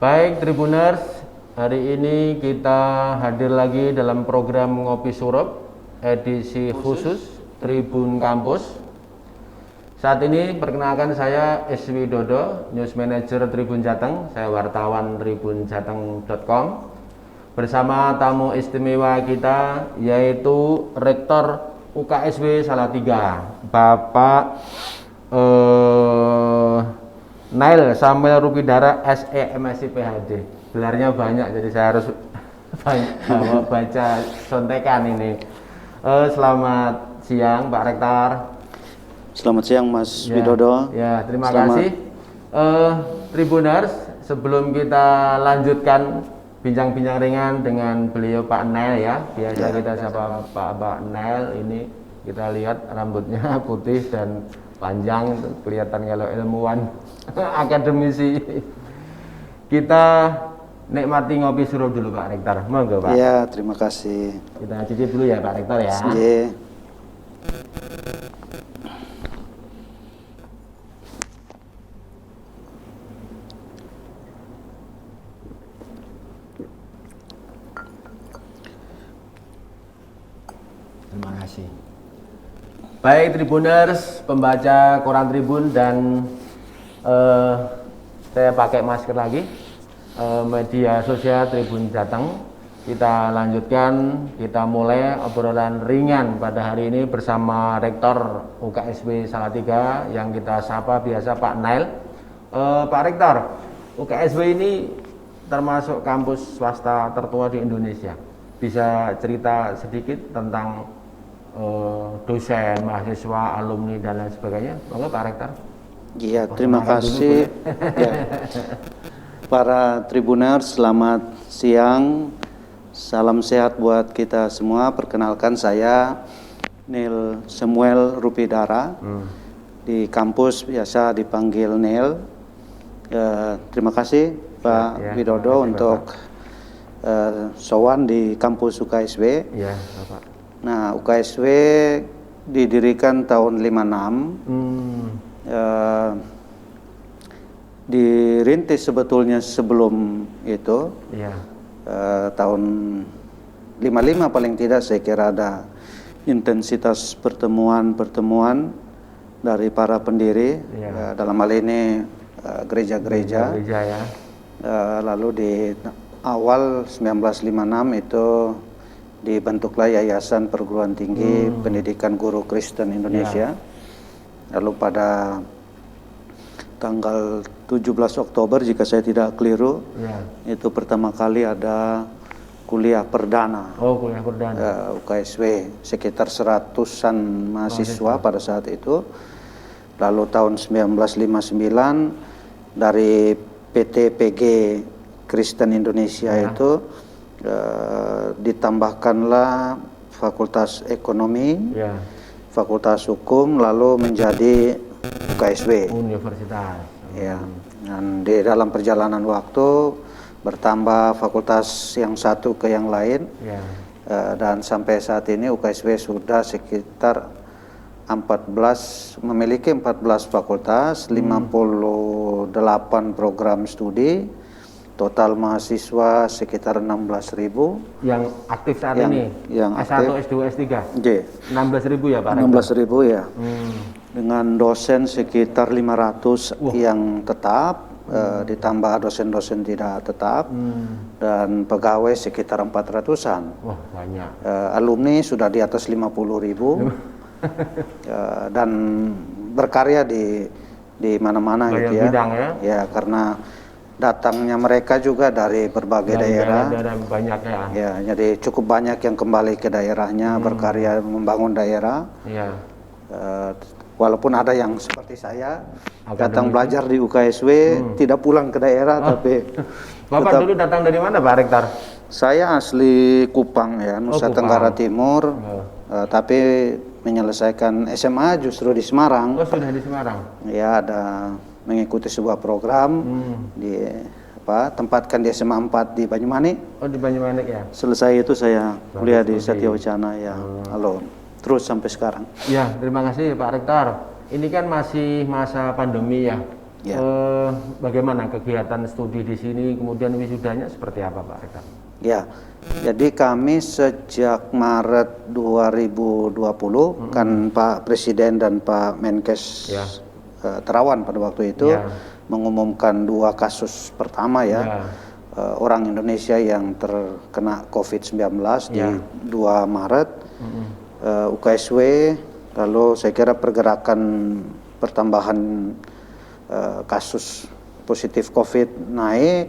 Baik Tribuners, hari ini kita hadir lagi dalam program Ngopi Surup edisi khusus Tribun Kampus. Saat ini perkenalkan saya Iswi Dodo, News Manager Tribun Jateng, saya wartawan tribunjateng.com. Bersama tamu istimewa kita yaitu Rektor UKSW Salatiga, Bapak Nail Samuel Rupidara SE MSc PhD. Gelarnya banyak jadi saya harus baca sontekan ini. Selamat siang Pak Rektor. Selamat siang Mas Widodo. Ya, terima kasih. Tribuners, sebelum kita lanjutkan bincang-bincang ringan dengan beliau Pak Nail ya. Biasa kita sapa Pak Nail, ini kita lihat rambutnya putih dan panjang, kelihatan kalau ilmuwan akademisi. Kita nikmati ngopi surup dulu Pak Rektor. Monggo Pak. Iya, terima kasih. Kita cicip dulu ya Pak Rektor ya. Iya. Terima kasih. Baik Tribuners, pembaca koran Tribun dan saya pakai masker lagi, media sosial Tribun Jateng. Kita lanjutkan, kita mulai obrolan ringan pada hari ini bersama Rektor UKSW Salatiga yang kita sapa biasa Pak Nail. Pak Rektor, UKSW ini termasuk kampus swasta tertua di Indonesia. Bisa cerita sedikit tentang dosen, mahasiswa, alumni dan lain sebagainya? Monggo Pak Rektor. Iya, terima kasih. Ya. Para Tribuners, selamat siang. Salam sehat buat kita semua. Perkenalkan saya Nail Samuel Rupidara. Di kampus biasa dipanggil Nail. Terima kasih Pak Widodo untuk sowan di kampus UKSW. Iya, Bapak. Nah, UKSW didirikan tahun 56. Dirintis sebetulnya sebelum itu. Iya. Tahun 55 paling tidak saya kira ada intensitas pertemuan dari para pendiri. Dalam hal ini gereja-gereja. Gereja ya. Lalu di awal 1956 itu dibentuklah Yayasan Perguruan Tinggi Pendidikan Guru Kristen Indonesia. Lalu pada tanggal 17 Oktober jika saya tidak keliru, itu pertama kali ada kuliah perdana. Oh, kuliah perdana. UKSW sekitar 100-an mahasiswa pada saat itu. Lalu tahun 1959 dari PTPG Kristen Indonesia itu ditambahkanlah Fakultas Ekonomi, Fakultas Hukum, lalu menjadi UKSW. Universitas. Ya. Dan di dalam perjalanan waktu bertambah fakultas yang satu ke yang lain. Dan sampai saat ini UKSW sudah sekitar memiliki 14 fakultas, 58 program studi. Total mahasiswa sekitar 16.000 yang aktif saat ini. Yang S1, S2, S3. 16.000 ya Pak Rektor. 16.000 ya. Dengan dosen sekitar 500 yang tetap, ditambah dosen-dosen tidak tetap, dan pegawai sekitar 400-an. Wah, banyak. Alumni sudah di atas 50.000 dan berkarya di mana-mana gitu ya. Bidang ya. Ya, karena datangnya mereka juga dari berbagai daerah. Banyak ya. Ya, jadi cukup banyak yang kembali ke daerahnya berkarya membangun daerah. Walaupun ada yang seperti saya datang belajar di UKSW tidak pulang ke daerah, tapi Bapak dulu datang dari mana Pak Rektor? Saya asli Kupang ya, Nusa Tenggara Timur, tapi menyelesaikan SMA justru di Semarang. Oh, sudah di Semarang? Ya, ada mengikuti sebuah program tempatkan di SMA 4 di Banyumanik. Oh, di Banyumanik ya. Selesai itu saya kuliah di Satya Wacana ya. Terus sampai sekarang. Ya, terima kasih Pak Rektor. Ini kan masih masa pandemi ya. Ya. Bagaimana kegiatan studi di sini, kemudian wisudanya seperti apa Pak Rektor? Ya, jadi kami sejak Maret 2020 kan Pak Presiden dan Pak Menkes Terawan pada waktu itu mengumumkan 2 kasus pertama orang Indonesia yang terkena COVID-19 di 2 Maret. UKSW, lalu saya kira pergerakan pertambahan kasus positif COVID naik.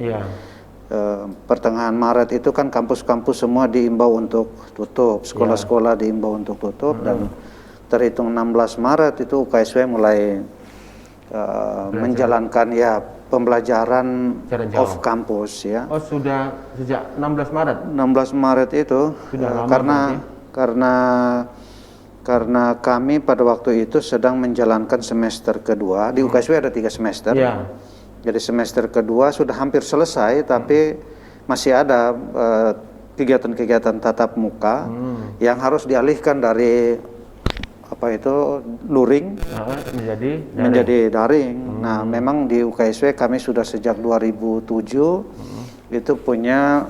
Pertengahan Maret itu kan kampus-kampus semua diimbau untuk tutup, sekolah-sekolah diimbau untuk tutup, dan terhitung 16 Maret itu UKSW mulai menjalankan pembelajaran off kampus ya. Oh, sudah sejak 16 Maret? 16 Maret itu sudah karena kami pada waktu itu sedang menjalankan semester kedua. Di UKSW ada 3 semester. Jadi semester kedua sudah hampir selesai, tapi masih ada kegiatan-kegiatan tatap muka yang harus dialihkan dari luring menjadi daring. Nah, memang di UKSW kami sudah sejak 2007 itu punya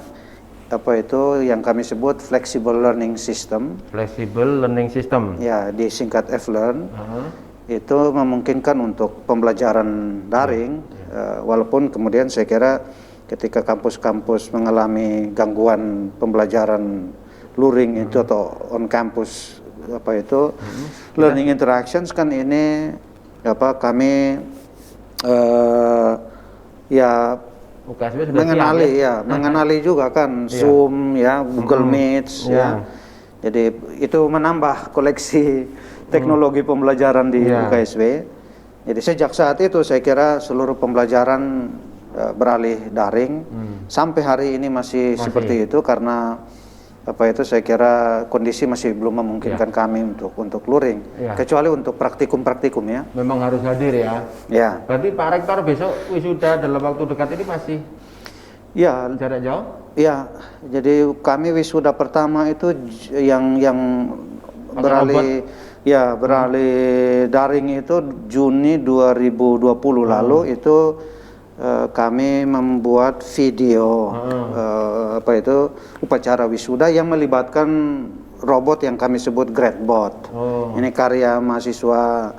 yang kami sebut flexible learning system. Flexible learning system. Ya, disingkat FLearn. Itu memungkinkan untuk pembelajaran daring, walaupun kemudian saya kira ketika kampus-kampus mengalami gangguan pembelajaran luring itu atau on campus learning interactions kan ini kami mengenali juga kan Zoom Google Meets jadi itu menambah koleksi teknologi pembelajaran di UKSW. Jadi sejak saat itu saya kira seluruh pembelajaran beralih daring sampai hari ini masih seperti itu karena saya kira kondisi masih belum memungkinkan kami untuk luring, kecuali untuk praktikum-praktikum ya. Memang harus hadir ya. Berarti Pak Rektor besok wisuda dalam waktu dekat ini masih jarak jauh? Ya, jadi kami wisuda pertama itu yang beralih daring itu Juni 2020 lalu itu kami membuat video upacara wisuda yang melibatkan robot yang kami sebut GradBot. Ini karya mahasiswa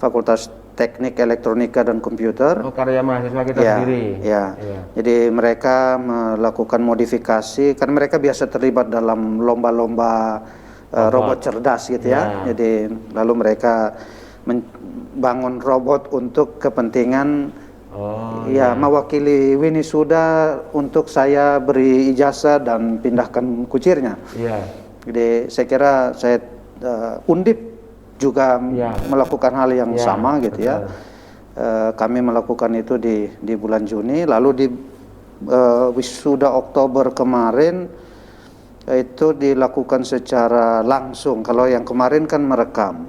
Fakultas Teknik Elektronika dan Komputer. Karya mahasiswa kita sendiri. Jadi mereka melakukan modifikasi karena mereka biasa terlibat dalam lomba-lomba robot cerdas gitu ya. Jadi lalu mereka membangun robot untuk kepentingan mewakili Winisuda untuk saya beri ijazah dan pindahkan kucirnya. Jadi saya kira Undip juga melakukan hal yang sama gitu ya. Kami melakukan itu di bulan Juni, lalu di wisuda Oktober kemarin itu dilakukan secara langsung. Kalau yang kemarin kan merekam.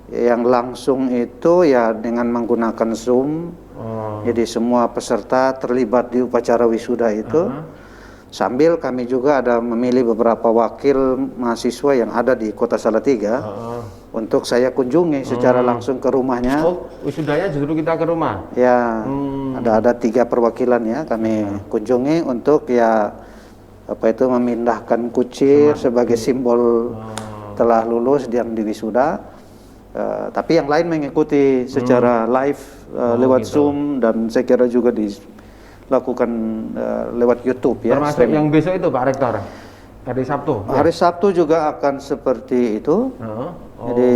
Yang langsung itu dengan menggunakan Zoom. Jadi semua peserta terlibat di upacara wisuda itu. Sambil kami juga ada memilih beberapa wakil mahasiswa yang ada di Kota Salatiga untuk saya kunjungi secara langsung ke rumahnya. Wisudanya justru kita ke rumah? Ya, ada 3 perwakilan ya kami kunjungi untuk memindahkan kucir sebagai simbol telah lulus yang di wisuda. Tapi yang lain mengikuti secara live lewat Zoom dan saya kira juga dilakukan lewat YouTube ya. Termasuk yang besok itu Pak Rektor, hari Sabtu. Hari Sabtu juga akan seperti itu. Jadi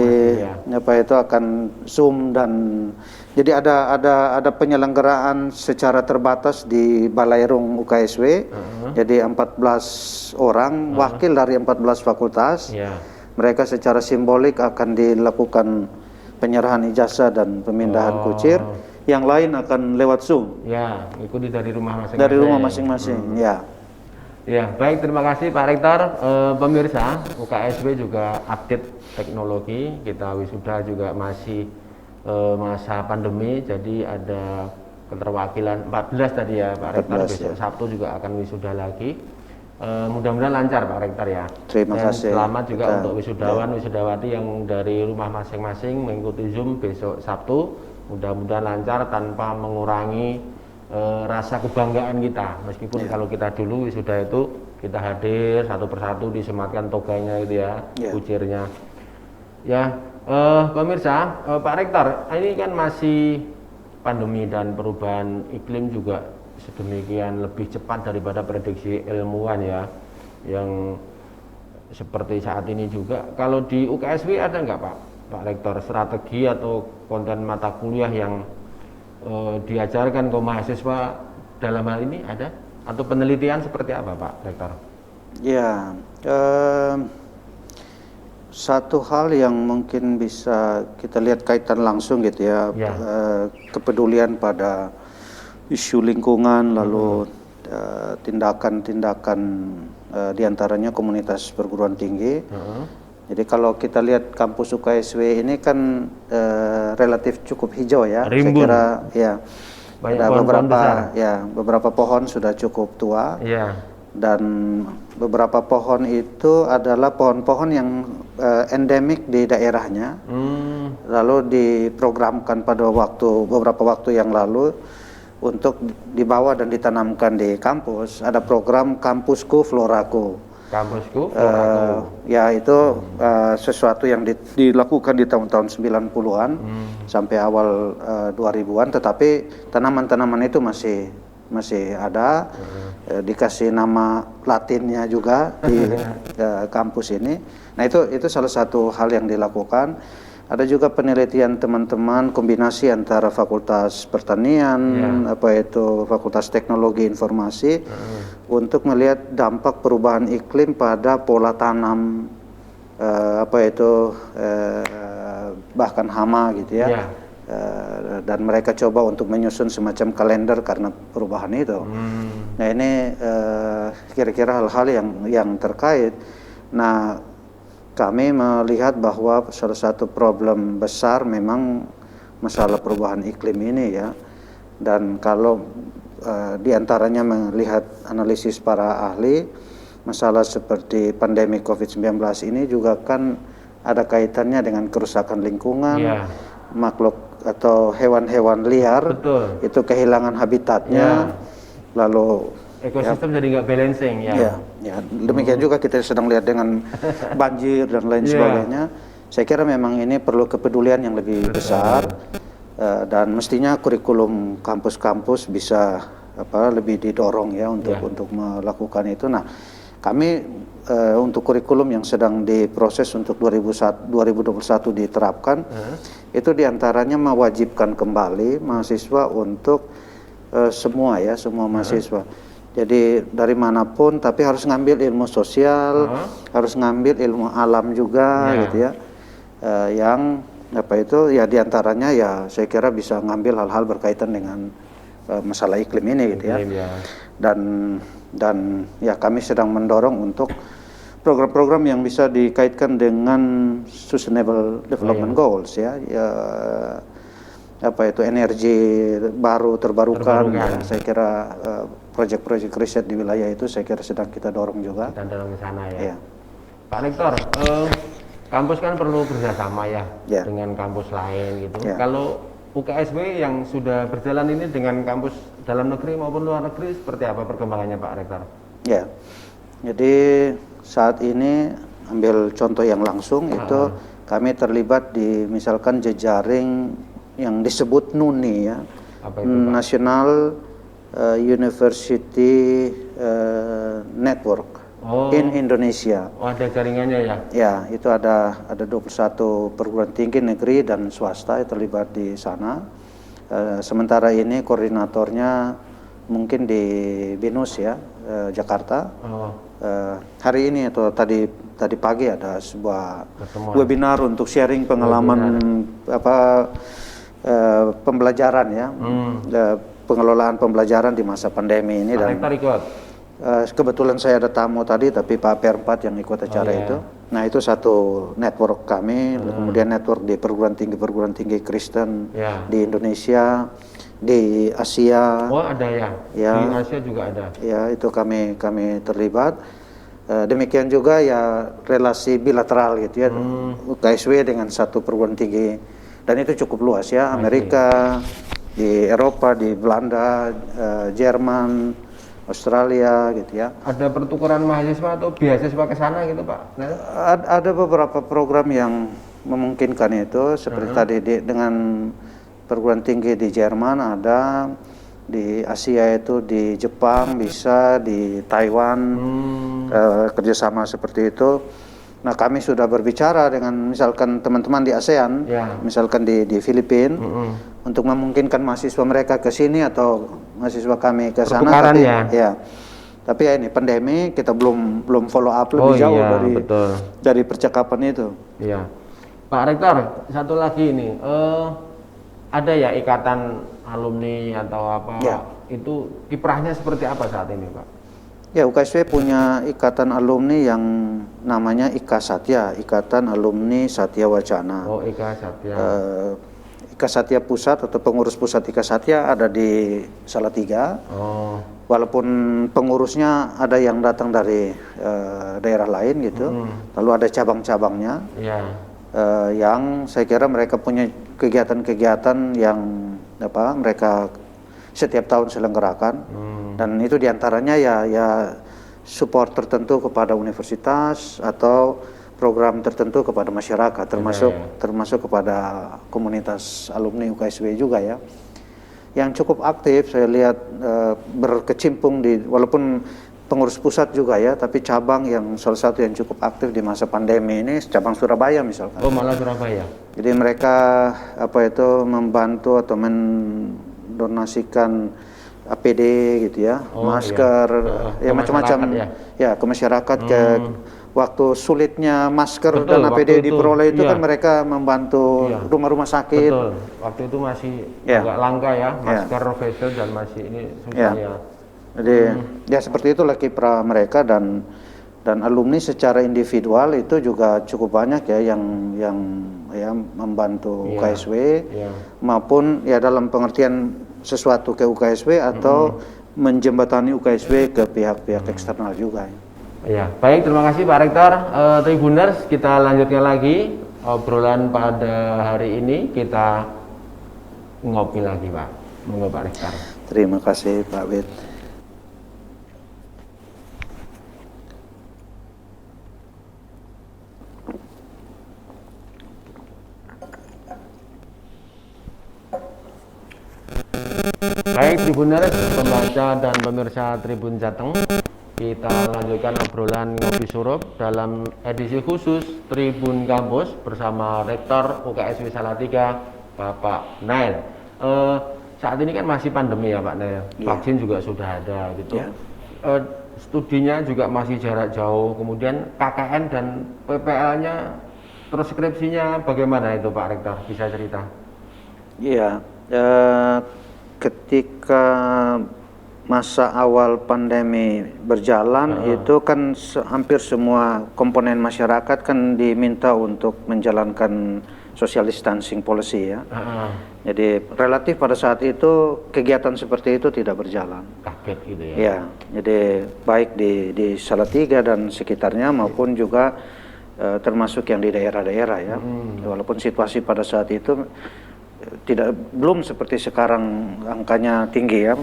akan Zoom dan jadi ada penyelenggaraan secara terbatas di Balairung UKSW. Jadi 14 orang wakil dari 14 fakultas. Mereka secara simbolik akan dilakukan penyerahan ijazah dan pemindahan kucir. Yang lain akan lewat Zoom. Ikuti dari rumah masing-masing. Dari rumah masing-masing, baik, terima kasih Pak Rektor. Pemirsa, UKSW juga update teknologi. Kita wisuda juga masih masa pandemi, jadi ada keterwakilan 14 tadi ya Pak Rektor. Besok Sabtu juga akan wisuda lagi. Mudah-mudahan lancar Pak Rektor ya. Terima Dan kasih. selamat juga untuk wisudawan wisudawati yang dari rumah masing-masing mengikuti Zoom besok Sabtu. Mudah-mudahan lancar tanpa mengurangi rasa kebanggaan kita. Meskipun kalau kita dulu wisuda itu kita hadir satu persatu disematkan toganya gitu ya, kucirnya. Ya, pemirsa, Pak Rektor, ini kan masih pandemi dan perubahan iklim juga sedemikian lebih cepat daripada prediksi ilmuwan ya, yang seperti saat ini juga. Kalau di UKSW ada nggak Pak Rektor strategi atau konten mata kuliah yang diajarkan ke mahasiswa dalam hal ini ada? Atau penelitian seperti apa Pak Rektor? Ya, satu hal yang mungkin bisa kita lihat kaitan langsung gitu ya, kepedulian pada isu lingkungan, lalu tindakan-tindakan diantaranya komunitas perguruan tinggi. Jadi kalau kita lihat kampus UKSW ini kan relatif cukup hijau ya. Rimbun. Saya kira ya ada beberapa pohon sudah cukup tua. Dan beberapa pohon itu adalah pohon-pohon yang endemik di daerahnya. Lalu diprogramkan pada beberapa waktu yang lalu untuk dibawa dan ditanamkan di kampus. Ada program Kampusku Floraku. Kampusku Floraku. Ya itu sesuatu yang dilakukan di tahun-tahun 90-an sampai awal 2000-an, tetapi tanaman-tanaman itu masih ada, dikasih nama Latinnya juga di kampus ini. Nah itu salah satu hal yang dilakukan. Ada juga penelitian teman-teman kombinasi antara Fakultas Pertanian, Fakultas Teknologi Informasi, untuk melihat dampak perubahan iklim pada pola tanam, bahkan hama gitu ya. Dan mereka coba untuk menyusun semacam kalender karena perubahan itu. Nah ini kira-kira hal-hal yang terkait. Nah kami melihat bahwa salah satu problem besar memang masalah perubahan iklim ini ya. Dan kalau diantaranya melihat analisis para ahli, masalah seperti pandemi COVID-19 ini juga kan ada kaitannya dengan kerusakan lingkungan, makhluk atau hewan-hewan liar. Itu kehilangan habitatnya, lalu ekosistem jadi nggak balancing ya. Demikian juga kita sedang lihat dengan banjir dan lain sebagainya. Saya kira memang ini perlu kepedulian yang lebih besar, dan mestinya kurikulum kampus-kampus bisa lebih didorong ya untuk melakukan itu. Nah, kami untuk kurikulum yang sedang diproses untuk 2021 diterapkan, itu diantaranya mewajibkan kembali mahasiswa untuk semua mahasiswa. Jadi dari manapun, tapi harus ngambil ilmu sosial, harus ngambil ilmu alam juga gitu ya. Yang diantaranya ya saya kira bisa ngambil hal-hal berkaitan dengan masalah iklim ini gitu ya. Dan ya kami sedang mendorong untuk program-program yang bisa dikaitkan dengan Sustainable Development Goals ya. Energi baru terbarukan. Ya, saya kira proyek-proyek riset di wilayah itu saya kira sedang kita dorong juga. Kita dorong ke sana ya. Pak Rektor, kampus kan perlu kerjasama ya dengan kampus lain gitu. Kalau UKSW yang sudah berjalan ini dengan kampus dalam negeri maupun luar negeri seperti apa perkembangannya Pak Rektor? Ya, jadi saat ini ambil contoh yang langsung itu kami terlibat di misalkan jejaring yang disebut NUNI ya, National University Network in Indonesia. Ada jaringannya ya? Ya, itu ada 21 perguruan tinggi negeri dan swasta yang terlibat di sana. Sementara ini koordinatornya mungkin di BINUS ya, Jakarta. Hari ini atau tadi pagi ada sebuah webinar untuk sharing pengalaman pembelajaran ya, pengelolaan pembelajaran di masa pandemi ini. Dan kebetulan saya ada tamu tadi, tapi Pak Per4 yang ikut acara itu. Nah itu satu network kami, kemudian network di perguruan tinggi Kristen di Indonesia, di Asia. Oh, ada ya. Ya. Di Asia juga ada. Ya, itu kami terlibat. Demikian juga ya relasi bilateral gitu ya, UKSW dengan satu perguruan tinggi, dan itu cukup luas ya, Amerika, di Eropa, di Belanda, Jerman, Australia gitu ya. Ada pertukaran mahasiswa atau beasiswa ke sana gitu Pak? Ada beberapa program yang memungkinkan itu, seperti tadi dengan perguruan tinggi di Jerman ada, di Asia itu di Jepang bisa, di Taiwan kerjasama seperti itu. Nah, kami sudah berbicara dengan misalkan teman-teman di ASEAN, misalkan di Filipina, untuk memungkinkan mahasiswa mereka ke sini atau mahasiswa kami ke sana. Tapi ya, tapi ya ini pandemi kita belum follow up lebih jauh dari percakapan itu. Iya. Pak Rektor, satu lagi ini, ada ya ikatan alumni atau apa? Ya. Itu kiprahnya seperti apa saat ini Pak? Ya, UKSW punya ikatan alumni yang namanya IKA Satya, Ikatan Alumni Satya Wacana. Oh, IKA Satya. IKA Satya Pusat atau pengurus pusat IKA Satya ada di Salatiga. Oh. Walaupun pengurusnya ada yang datang dari daerah lain gitu. Lalu ada cabang-cabangnya. Yeah. Yang saya kira mereka punya kegiatan-kegiatan yang mereka setiap tahun selenggarakan. Dan itu diantaranya ya support tertentu kepada universitas atau program tertentu kepada masyarakat, termasuk kepada komunitas alumni UKSW juga ya, yang cukup aktif. Saya lihat berkecimpung di, walaupun pengurus pusat juga ya, tapi cabang yang salah satu yang cukup aktif di masa pandemi ini cabang Surabaya misalkan. Oh, malah Surabaya. Jadi mereka membantu atau mendonasikan APD gitu ya, masker, ya macam-macam ya ke masyarakat. Ke waktu sulitnya masker dan APD diperoleh itu kan mereka membantu rumah-rumah sakit. Betul. Waktu itu masih agak langka ya, masker, face shield, dan masih ini susah ya. Jadi ya seperti itulah kiprah mereka, dan alumni secara individual itu juga cukup banyak ya yang membantu UKSW maupun ya dalam pengertian sesuatu ke UKSW atau menjembatani UKSW ke pihak-pihak eksternal juga. Ya, baik, terima kasih Pak Rektor. Tribuners, kita lanjutkan lagi obrolan pada hari ini. Kita ngopi lagi Pak. Monggo Pak Rektor. Terima kasih Pak Wid. Baik Tribuners, pembaca dan pemirsa Tribun Jateng, kita lanjutkan obrolan Ngopi Surup dalam edisi khusus Tribun Kampus bersama Rektor UKSW Salatiga, Bapak Nail. Saat ini kan masih pandemi ya Pak Nail, vaksin juga sudah ada gitu. Studinya juga masih jarak jauh, kemudian KKN dan PPL-nya, terus skripsinya bagaimana itu Pak Rektor, bisa cerita? Iya, ketika masa awal pandemi berjalan itu kan hampir semua komponen masyarakat kan diminta untuk menjalankan social distancing policy ya. Jadi relatif pada saat itu kegiatan seperti itu tidak berjalan. Kaget gitu ya. Ya, jadi baik di Salatiga dan sekitarnya maupun juga termasuk yang di daerah-daerah ya. Walaupun situasi pada saat itu belum seperti sekarang angkanya tinggi ya,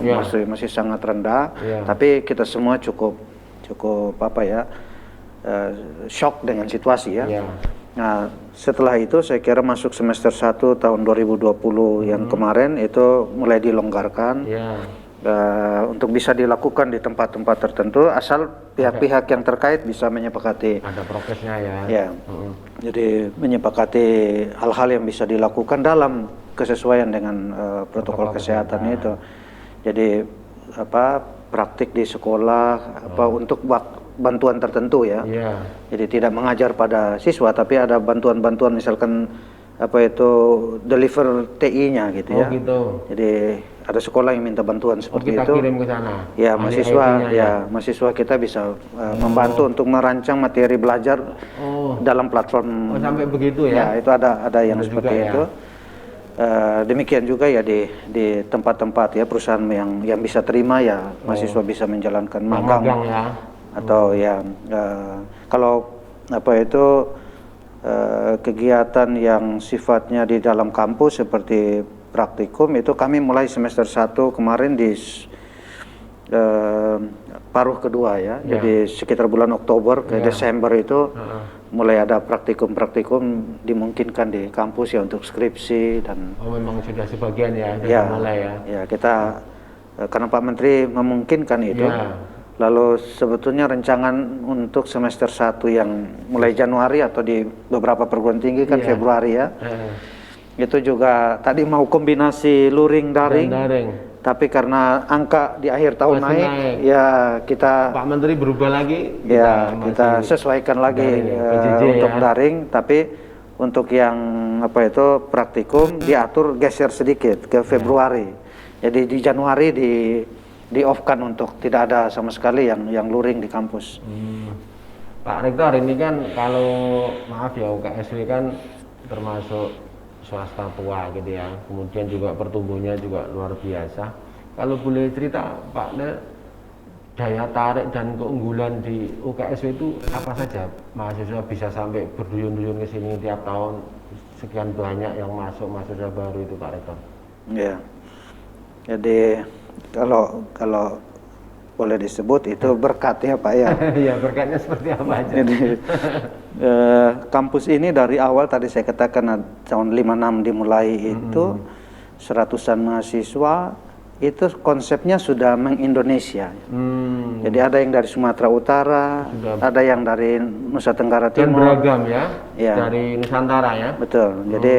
masih sangat rendah, tapi kita semua cukup shock dengan situasi ya. Nah, setelah itu saya kira masuk semester 1 tahun 2020 yang kemarin itu mulai dilonggarkan untuk bisa dilakukan di tempat-tempat tertentu asal pihak-pihak yang terkait bisa menyepakati. Ada prokesnya ya. Jadi menyepakati hal-hal yang bisa dilakukan dalam kesesuaian dengan protokol kesehatan itu. Jadi praktik di sekolah untuk bantuan tertentu ya. Jadi tidak mengajar pada siswa tapi ada bantuan-bantuan misalkan deliver TI-nya gitu ya. Gitu. Jadi ada sekolah yang minta bantuan seperti kita itu. Kirim ke sana. Ya, mahasiswa kita bisa membantu untuk merancang materi belajar dalam platform. Sampai begitu ya. Ya, itu ada yang seperti itu. Demikian juga ya di tempat-tempat ya perusahaan yang bisa terima ya mahasiswa bisa menjalankan magang ya. Atau ya kalau apa itu kegiatan yang sifatnya di dalam kampus seperti praktikum itu kami mulai semester 1 kemarin di paruh kedua ya. Jadi sekitar bulan Oktober ke Desember itu mulai ada praktikum-praktikum dimungkinkan di kampus ya untuk skripsi dan memang sudah sebagian ya, mulai ya. Ya, kita karena Pak Menteri memungkinkan itu. Lalu sebetulnya rencangan untuk semester 1 yang mulai Januari atau di beberapa perguruan tinggi kan Februari ya. Itu juga tadi mau kombinasi luring daring. Tapi karena angka di akhir tahun naik, ya kita Pak Menteri berubah lagi. Kita sesuaikan lagi untuk daring. Tapi untuk yang apa itu praktikum diatur geser sedikit ke Februari. Jadi di Januari di off-kan untuk tidak ada sama sekali yang luring di kampus. Pak Rektor, ini kan kalau maaf ya UKSW kan termasuk swasta tua gitu ya, kemudian juga pertumbuhannya juga luar biasa. Kalau boleh cerita Pak, daya tarik dan keunggulan di UKSW itu apa saja? Mahasiswa bisa sampai berduyun-duyun ke sini tiap tahun, sekian banyak yang masuk mahasiswa baru itu Pak Rektor. Ya, jadi kalau boleh disebut itu berkat ya Pak ya. Ya berkatnya seperti apa aja? Jadi kampus ini dari awal tadi saya katakan tahun 56 dimulai itu 100-an mahasiswa itu konsepnya sudah mengindonesia. Jadi ada yang dari Sumatera Utara, ada yang dari Nusa Tenggara Timur. Dan beragam ya, dari Nusantara ya. Betul. Jadi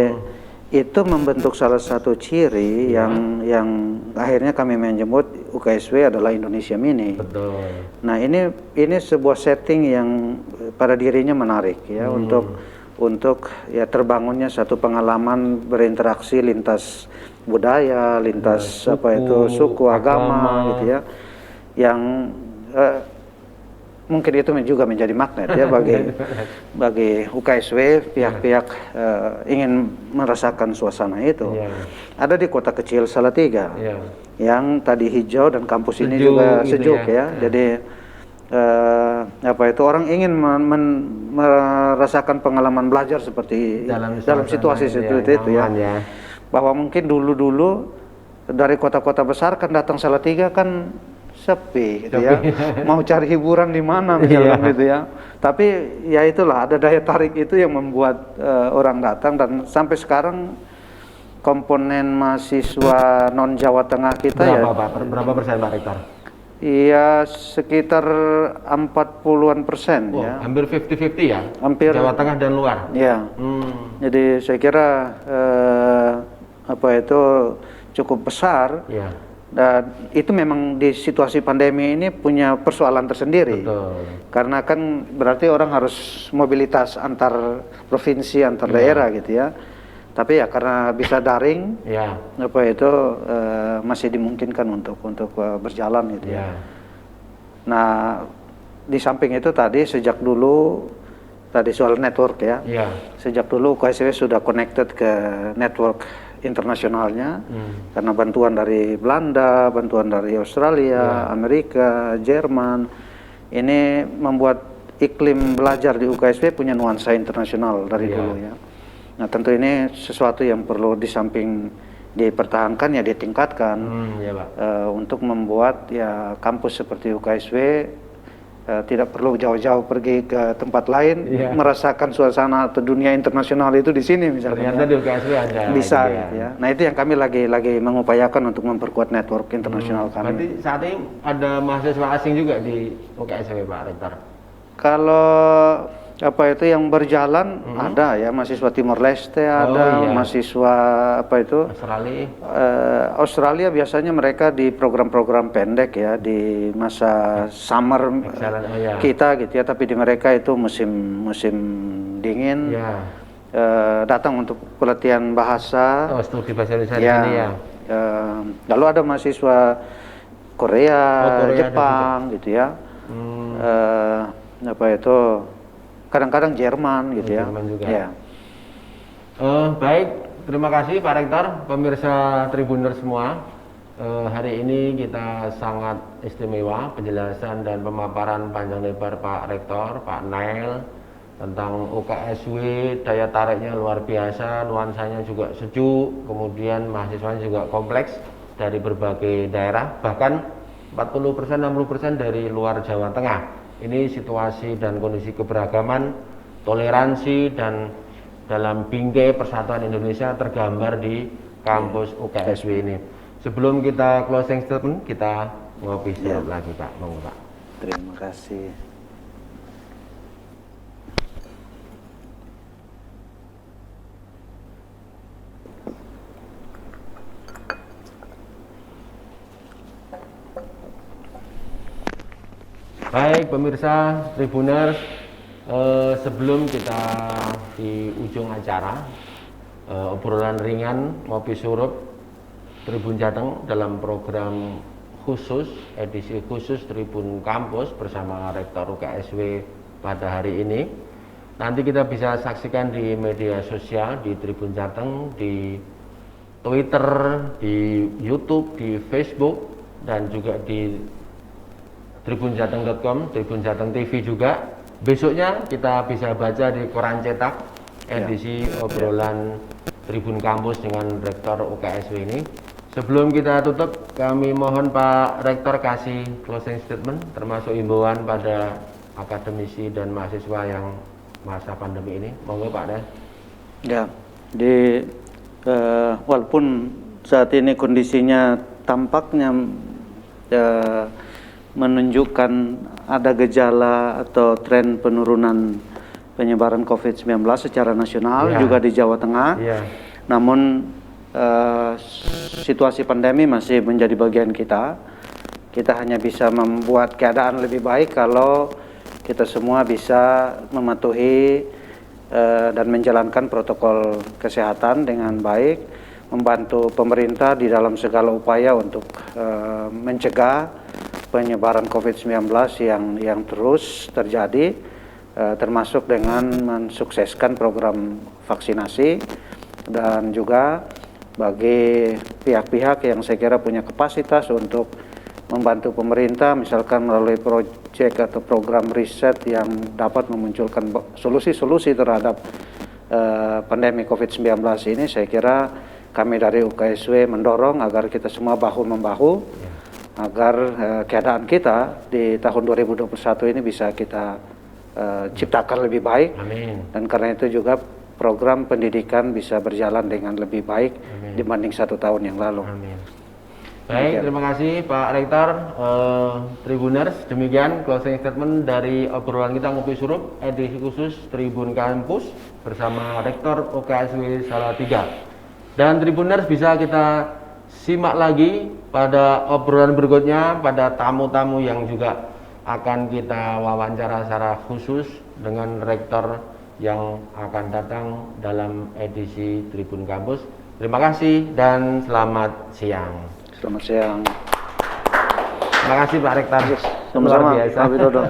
itu membentuk salah satu ciri yang akhirnya kami menyebut UKSW adalah Indonesia Mini. Betul. Nah ini sebuah setting yang pada dirinya menarik ya untuk ya terbangunnya satu pengalaman berinteraksi lintas budaya, lintas suku, agama gitu ya, yang mungkin itu juga menjadi magnet ya bagi UKSW, pihak-pihak ingin merasakan suasana itu. Ada di kota kecil Salatiga yang tadi hijau dan kampus ini juga sejuk ya. Jadi orang ingin merasakan pengalaman belajar seperti dalam situasi seperti itu ya. Bahwa mungkin dulu dari kota-kota besar kan datang Salatiga kan sepi gitu ya. Mau cari hiburan di mana misalnya gitu ya. Tapi ya itulah ada daya tarik itu yang membuat orang datang, dan sampai sekarang komponen mahasiswa non Jawa Tengah kita berapa persen Pak Rektor? Iya sekitar 40-an% ya. Hampir 50-50 ya? Hampir Jawa Tengah dan luar? Ya. Jadi saya kira cukup besar. Dan itu memang di situasi pandemi ini punya persoalan tersendiri. Betul. Karena kan berarti orang harus mobilitas antar provinsi, antar daerah gitu ya. Tapi ya karena bisa daring, masih dimungkinkan untuk berjalan gitu ya. Nah, di samping itu tadi sejak dulu soal network ya. Sejak dulu UKSW sudah connected ke network internasionalnya karena bantuan dari Belanda, bantuan dari Australia, Amerika, Jerman. Ini membuat iklim belajar di UKSW punya nuansa internasional dari dulu ya. Nah tentu ini sesuatu yang perlu di samping dipertahankan ya ditingkatkan untuk membuat ya kampus seperti UKSW tidak perlu jauh-jauh pergi ke tempat lain merasakan suasana atau dunia internasional itu di sini misalnya. Ternyata di UKSW ada. Bisa gitu ya. Nah itu yang kami lagi mengupayakan untuk memperkuat network internasional kami. Berarti saat ini ada mahasiswa asing juga di UKSW Pak Rektor? Kalau yang berjalan ada ya, mahasiswa Timor Leste ada, mahasiswa Australia biasanya mereka di program-program pendek ya di masa summer kita gitu ya, tapi di mereka itu musim dingin datang untuk pelatihan bahasa. Studi bahasa Indonesia ini ya. Lalu ada mahasiswa Korea, Jepang gitu ya. kadang-kadang Jerman gitu ya. Jerman juga. Ya. Baik terima kasih Pak Rektor, pemirsa Tribuners semua. Hari ini kita sangat istimewa penjelasan dan pemaparan panjang lebar Pak Rektor, Pak Nail tentang UKSW, daya tariknya luar biasa, nuansanya juga sejuk, kemudian mahasiswanya juga kompleks dari berbagai daerah, bahkan 40%-60% dari luar Jawa Tengah. Ini situasi dan kondisi keberagaman, toleransi, dan dalam bingkai persatuan Indonesia tergambar di kampus UKSW ini. Sebelum kita closing statement, kita ngopi sirup lagi Pak. Monggo Pak. Terima kasih. Baik pemirsa Tribuners, sebelum kita di ujung acara, obrolan ringan ngopi surup Tribun Jateng dalam program khusus, edisi khusus Tribun Kampus bersama Rektor UKSW pada hari ini. Nanti kita bisa saksikan di media sosial, di Tribun Jateng, di Twitter, di YouTube, di Facebook, dan juga di tribunjateng.com, Tribun Jateng TV juga. Besoknya kita bisa baca di koran cetak edisi obrolan Tribun Kampus dengan Rektor UKSW ini. Sebelum kita tutup, kami mohon Pak Rektor kasih closing statement termasuk imbauan pada akademisi dan mahasiswa yang masa pandemi ini. Monggo Pak Des. Ya, walaupun saat ini kondisinya tampaknya menunjukkan ada gejala atau tren penurunan penyebaran COVID-19 secara nasional juga di Jawa Tengah. Namun situasi pandemi masih menjadi bagian kita. Kita hanya bisa membuat keadaan lebih baik kalau kita semua bisa mematuhi dan menjalankan protokol kesehatan dengan baik, membantu pemerintah di dalam segala upaya untuk mencegah penyebaran COVID-19 yang terus terjadi, termasuk dengan mensukseskan program vaksinasi, dan juga bagi pihak-pihak yang saya kira punya kapasitas untuk membantu pemerintah, misalkan melalui proyek atau program riset yang dapat memunculkan solusi-solusi terhadap pandemi COVID-19 ini. Saya kira kami dari UKSW mendorong agar kita semua bahu-membahu agar keadaan kita di tahun 2021 ini bisa kita ciptakan lebih baik. Amin. Dan karena itu juga program pendidikan bisa berjalan dengan lebih baik dibanding 1 tahun yang lalu. Amin. Baik, terima kasih Pak Rektor. Tribuners, demikian closing statement dari obrolan kita ngopi surup edisi khusus Tribun Kampus bersama Rektor UKSW Salatiga. Dan Tribuners bisa kita simak lagi pada obrolan berikutnya, pada tamu-tamu yang juga akan kita wawancara secara khusus dengan rektor yang akan datang dalam edisi Tribun Kampus. Terima kasih dan selamat siang. Selamat siang. Terima kasih Pak Rektor. Sama-sama Pak Widodo.